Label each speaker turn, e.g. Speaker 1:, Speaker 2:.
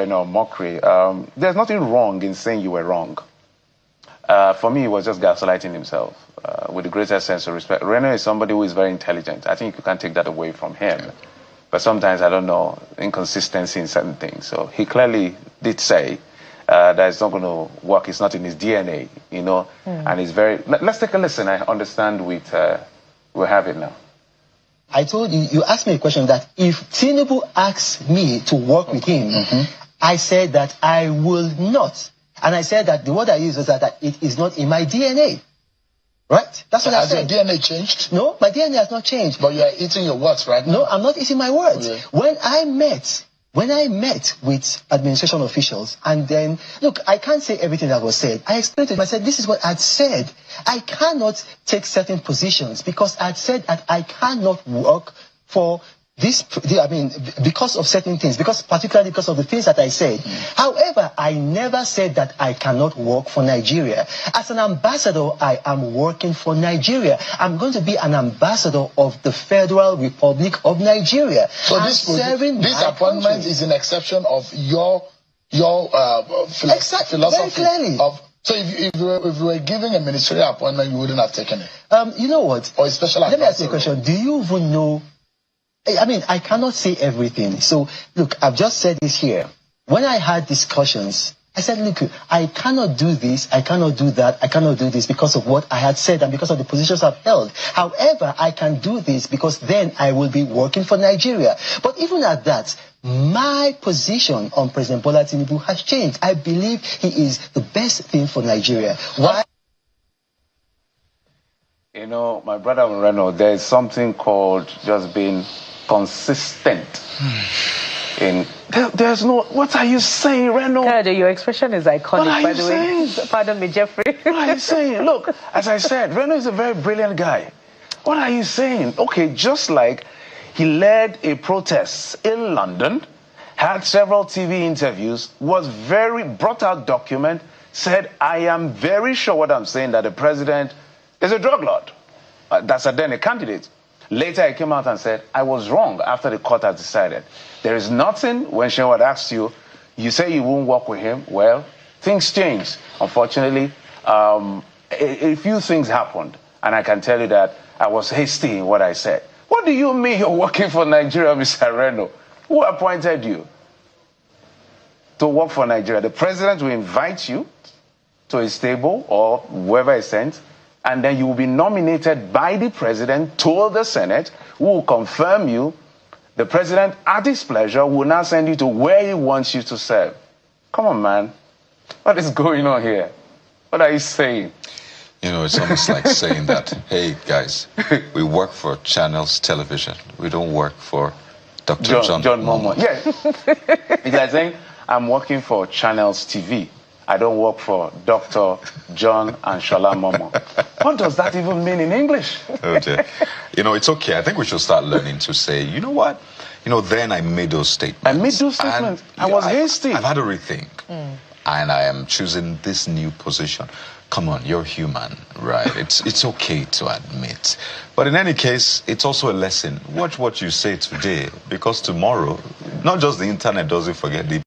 Speaker 1: Reno Omokri. There's nothing wrong in saying you were wrong. For me, he was just gaslighting himself with the greatest sense of respect. Reno is somebody who is very intelligent. I think you can't take that away from him. Yeah. But sometimes, I don't know, inconsistency in certain things. So he clearly did say that it's not going to work. It's not in his DNA, you know. And it's very... Let's take a listen. I understand we have it now.
Speaker 2: I told you, you asked me a question that if Tinubu asks me to work with him, I said that I will not. And I said that the word I used was that it is not in my DNA. Right? That's what I said.
Speaker 3: Has your DNA changed?
Speaker 2: No, my DNA has not changed.
Speaker 3: But you are eating your words right now?
Speaker 2: No, I'm not eating my words.
Speaker 3: Okay.
Speaker 2: When I met with administration officials, and then, look, I can't say everything that was said. I explained to them, I said, this is what I'd said. I cannot take certain positions because I'd said that I cannot work for this, because of certain things, particularly because of the things that I said. However, I never said that I cannot work for Nigeria. As an ambassador, I am working for Nigeria. I'm going to be an ambassador of the Federal Republic of Nigeria.
Speaker 3: So this appointment is an exception of your philosophy.
Speaker 2: Very clearly.
Speaker 3: So if you were giving a ministerial appointment, you wouldn't have taken it?
Speaker 2: You know what?
Speaker 3: Or a special
Speaker 2: Let me ask you a question. Do you even know... I cannot say everything. So, look, I've just said this here. When I had discussions, I said, look, I cannot do this, I cannot do that, I cannot do this because of what I had said and because of the positions I've held. However, I can do this because then I will be working for Nigeria. But even at that, my position on President Bola Tinubu has changed. I believe he is the best thing for Nigeria. Why?
Speaker 1: You know, my brother Reno, there's something called just being consistent. There's no... What are you saying, Reno?
Speaker 4: Kade, your expression is iconic, by the way. Pardon me, Jeffrey.
Speaker 1: What are you saying? Look, as I said, Reno is a very brilliant guy. What are you saying? Okay, just like he led a protest in London, had several TV interviews, brought out document, said, I am very sure what I'm saying, that the president is a drug lord. That's then a candidate. Later, he came out and said, I was wrong after the court had decided. There is nothing, when Seun asked you, you say you won't work with him. Well, things changed. Unfortunately, a few things happened. And I can tell you that I was hasty in what I said. What do you mean you're working for Nigeria, Mr. Reno? Who appointed you to work for Nigeria? The president will invite you to his table or whoever is sent, and then you will be nominated by the president to the Senate, who will confirm you. The president, at his pleasure, will now send you to where he wants you to serve. Come on, man. What is going on here? What are you saying?
Speaker 5: You know, it's almost like saying that, hey, guys, we work for Channels Television. We don't work for Dr. John Momo.
Speaker 1: Yeah. It's like saying, I'm working for Channels TV. I don't work for Dr. John and Shola Momo. What does that even mean in English?
Speaker 5: Oh dear. You know, it's okay. I think we should start learning to say, you know what? You know, then I made those statements.
Speaker 1: I made those statements. I was hasty.
Speaker 5: I've had a rethink. And I am choosing this new position. Come on, you're human, right? It's okay to admit. But in any case, it's also a lesson. Watch what you say today, because tomorrow, not just the internet doesn't forget, the